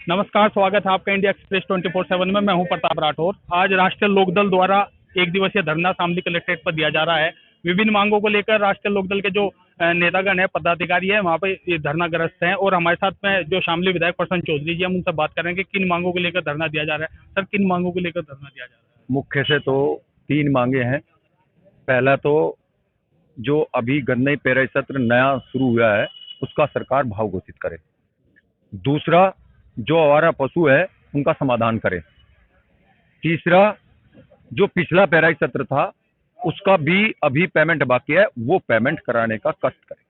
नमस्कार, स्वागत है आपका इंडिया एक्सप्रेस 24/7 में। मैं हूं प्रताप राठौर। आज राष्ट्रीय लोकदल द्वारा एक दिवसीय धरना शामली कलेक्ट्रेट पर दिया जा रहा है। विभिन्न मांगों को लेकर राष्ट्रीय लोकदल के जो नेतागण है, पदाधिकारी है, वहां पे ये धरनाग्रस्त हैं। और हमारे साथ में जो शामली विधायक प्रसन्न चौधरी जी, हम उनसे बात करेंगे किन मांगों को लेकर धरना दिया जा रहा है। सर, किन मांगों को लेकर धरना दिया जा रहा है? मुख्य से तो 3 मांगे हैं। पहला तो जो अभी गन्नई पेराई सत्र नया शुरू हुआ है उसका सरकार भाव घोषित करे। दूसरा, जो आवारा पशु है उनका समाधान करे। तीसरा, जो पिछला पेराई सत्र था उसका भी अभी पेमेंट बाकी है, वो पेमेंट कराने का कष्ट करे।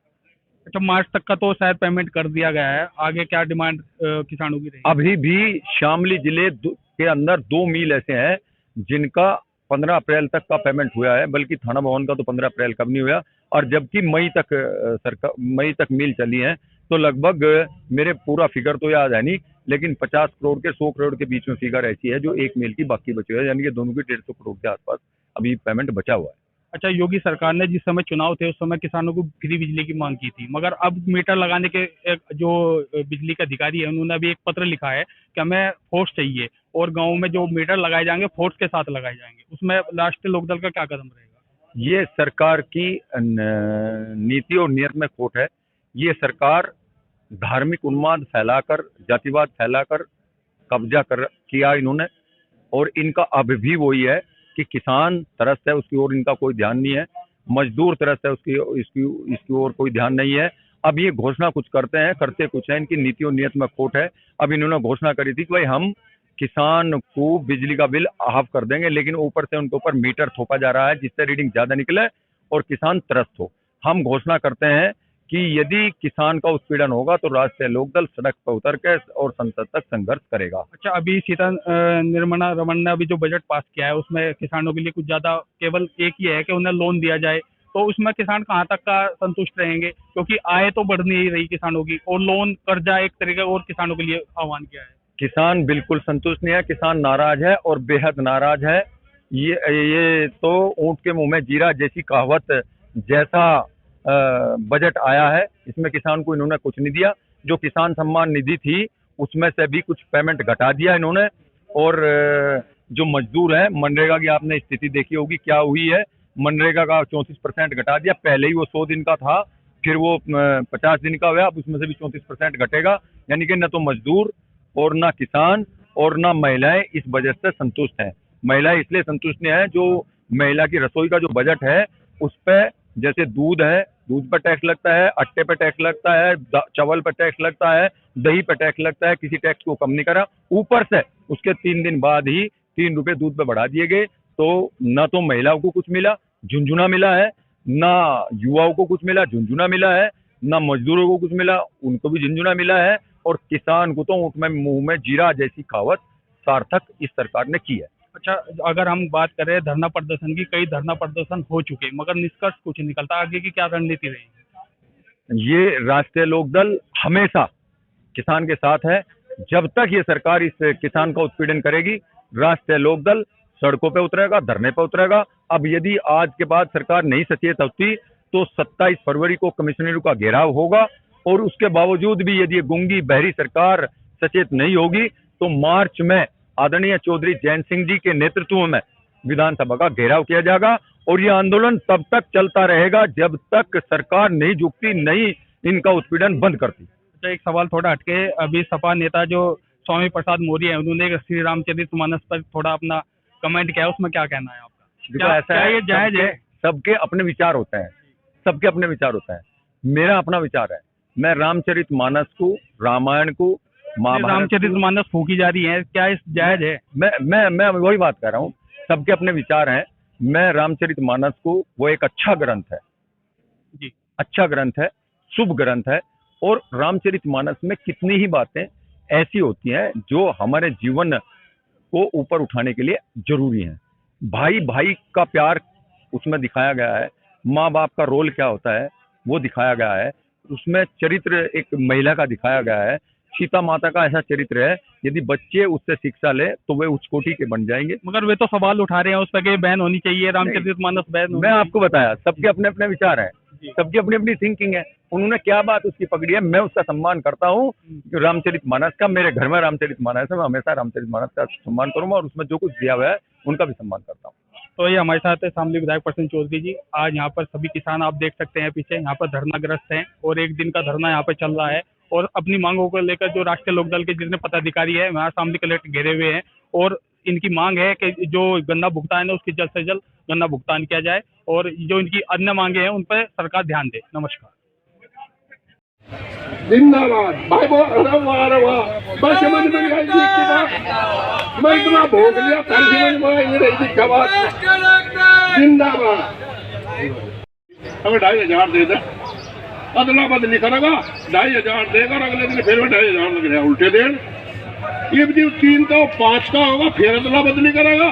अच्छा, मार्च तक का तो शायद पेमेंट कर दिया गया है। आगे क्या डिमांड किसानों की रहेगी? अभी भी शामली जिले के अंदर 2 मिल ऐसे हैं जिनका 15 अप्रैल तक का पेमेंट हुआ है, बल्कि थाना भवन का तो 15 अप्रैल का भी नहीं हुआ। और जबकि मई तक मिल चली है, तो लगभग मेरे पूरा फिगर तो याद है नहीं, लेकिन 50 करोड़ के 100 करोड़ के बीच में फिगर ऐसी है जो एक मिल की बाकी बची है, यानी कि दोनों की 150 करोड़ के आसपास अभी पेमेंट बचा हुआ है। अच्छा, योगी सरकार ने जिस समय चुनाव थे उस समय किसानों को फ्री बिजली की मांग की थी, मगर अब मीटर लगाने के जो बिजली के अधिकारी है उन्होंने अभी एक पत्र लिखा है कि हमें फोर्स चाहिए और गाँव में जो मीटर लगाए जाएंगे फोर्स के साथ लगाए जाएंगे। उसमें राष्ट्रीय लोकदल का क्या कदम रहेगा? ये सरकार की नीति और नियत में खोट है। ये सरकार धार्मिक उन्माद फैलाकर, जातिवाद फैलाकर कब्जा कर किया इन्होंने, और इनका अब भी वही है कि किसान तरस है उसकी ओर इनका कोई ध्यान नहीं है, मजदूर तरस है इसकी ओर कोई ध्यान नहीं है। अब ये घोषणा कुछ करते हैं, करते कुछ है, इनकी नीति और नियत में खोट है। अब इन्होंने घोषणा करी थी कि भाई हम किसान को बिजली का बिल हाफ कर देंगे, लेकिन ऊपर से उनके ऊपर मीटर थोपा जा रहा है जिससे रीडिंग ज्यादा निकले और किसान त्रस्त हो। हम घोषणा करते हैं कि यदि किसान का उत्पीड़न होगा तो राष्ट्रीय लोकदल सड़क पर उतर के और संसद तक संघर्ष करेगा। अच्छा, अभी सीता निर्मला रमन ने अभी जो बजट पास किया है उसमें किसानों के लिए कुछ ज्यादा केवल एक ही है कि उन्हें लोन दिया जाए, तो उसमें किसान कहाँ तक का संतुष्ट रहेंगे? क्योंकि आय तो बढ़ नहीं रही किसानों की, और लोन कर्जा एक तरीके और किसानों के लिए आह्वान किया है। किसान बिल्कुल संतुष्ट नहीं है, किसान नाराज है और बेहद नाराज है। ये तो ऊंट के मुंह में जीरा जैसी कहावत जैसा बजट आया है। इसमें किसान को इन्होंने कुछ नहीं दिया। जो किसान सम्मान निधि थी उसमें से भी कुछ पेमेंट घटा दिया इन्होंने। और जो मजदूर है, मनरेगा की आपने स्थिति देखी होगी क्या हुई है। मनरेगा का 34% घटा दिया। पहले ही वो 100 दिन का था, फिर वो 50 दिन का हुआ, अब उसमें से भी 34% घटेगा। यानी कि न तो मजदूर और ना किसान और ना महिलाएं इस बजट से संतुष्ट हैं। महिलाएं इसलिए संतुष्ट नहीं है, जो महिला की रसोई का जो बजट है उस पे, जैसे दूध है, दूध पर टैक्स लगता है, अट्टे पे टैक्स लगता है, चावल पर टैक्स लगता है, दही पर टैक्स लगता है, किसी टैक्स को कम नहीं करा। ऊपर से उसके 3 दिन बाद ही 3 रुपए दूध पे बढ़ा दिए गए। तो न तो महिलाओं को कुछ मिला, झुंझुना मिला है, ना युवाओं को कुछ मिला, झुंझुना मिला है, ना मजदूरों को कुछ मिला, उनको भी झुंझुना मिला है। और किसान को तो ऊँट में मुंह में जीरा जैसी कहावत सार्थक इस सरकार ने की है। अच्छा, अगर हम बात करें धरना प्रदर्शन की, कई धरना प्रदर्शन हो चुके मगर निष्कर्ष कुछ नहीं निकलता। आगे की क्या रणनीति रहेगी? ये राष्ट्रीय लोकदल हमेशा किसान के साथ है। जब तक ये सरकार इस किसान का उत्पीड़न करेगी, राष्ट्रीय लोकदल सड़कों पे उतरेगा, धरने पे उतरेगा। अब यदि आज के बाद सरकार नहीं सचेत होती तो 27 फरवरी को कमिश्नरों का घेराव होगा, और उसके बावजूद भी यदि गूंगी बहरी सरकार सचेत नहीं होगी तो मार्च में आदरणीय चौधरी जैन सिंह जी के नेतृत्व में विधानसभा का घेराव किया जाएगा। और यह आंदोलन तब तक चलता रहेगा जब तक सरकार नहीं झुकती, नहीं इनका उत्पीड़न बंद करती। अच्छा, एक सवाल थोड़ा हटके, अभी सपा नेता जो स्वामी प्रसाद मौर्य है उन्होंने श्री रामचरितमानस पर थोड़ा अपना कमेंट किया है, उसमें क्या कहना है आपका? देखो, ऐसा है, ये जायज है? सबके अपने विचार होते हैं, सबके अपने विचार होते हैं। मेरा अपना विचार है, मैं रामचरितमानस को, रामायण को, महाभारत, रामचरितमानस फूकी जा रही है, क्या इस जायज है? मैं वही बात कर रहा हूँ, सबके अपने विचार हैं। मैं रामचरितमानस को, वो एक अच्छा ग्रंथ है जी, अच्छा ग्रंथ है, शुभ ग्रंथ है। और रामचरितमानस में कितनी ही बातें ऐसी होती हैं जो हमारे जीवन को ऊपर उठाने के लिए जरूरी हैं। भाई भाई का प्यार उसमें दिखाया गया है, माँ बाप का रोल क्या होता है वो दिखाया गया है। उसमें चरित्र एक महिला का दिखाया गया है, सीता माता का ऐसा चरित्र है, यदि बच्चे उससे शिक्षा ले तो वे उच्च कोटि के बन जाएंगे। मगर वे तो सवाल उठा रहे हैं उस पर कि बैन होनी चाहिए, रामचरितमानस बैन होनी मैं आपको बताया, सबके अपने अपने विचार हैं, चाहिए। सबकी अपनी अपनी थिंकिंग है। उन्होंने क्या बात उसकी पकड़ी है, मैं उसका सम्मान करता हूँ। रामचरितमानस का, मेरे घर में रामचरितमानस है, मैं हमेशा रामचरितमानस का सम्मान करूंगा और उसमें जो कुछ दिया हुआ है उनका भी सम्मान करता हूँ। तो ये हमारे साथ है शामली विधायक प्रसन्न चौधरी जी। आज यहाँ पर सभी किसान आप देख सकते हैं पीछे यहाँ पर धरनाग्रस्त हैं और एक दिन का धरना यहाँ पे चल रहा है और अपनी मांगों को लेकर जो राष्ट्रीय लोकदल के जितने पदाधिकारी है वहाँ शामली कलेक्टर घेरे हुए हैं और इनकी मांग है कि जो गन्ना भुगतान है उसकी जल्द से जल्द गन्ना भुगतान किया जाए और जो इनकी अन्य मांगे हैं उन पर सरकार ध्यान दे। नमस्कार। जिंदाबाद भाई मैं समझ में नहीं आई थी इसकी बात, मैं इतना भोग लिया फिर समझ में आई नहीं रही थी क्या बात। जिंदाबाद। हमें 2500 दे दे, अदला बदली करेगा 2500 देगा और अगले दिन फिर 2500 लग रहा उल्टे देन। ये भी 3 का 5 का होगा फिर अदला बदली करेगा।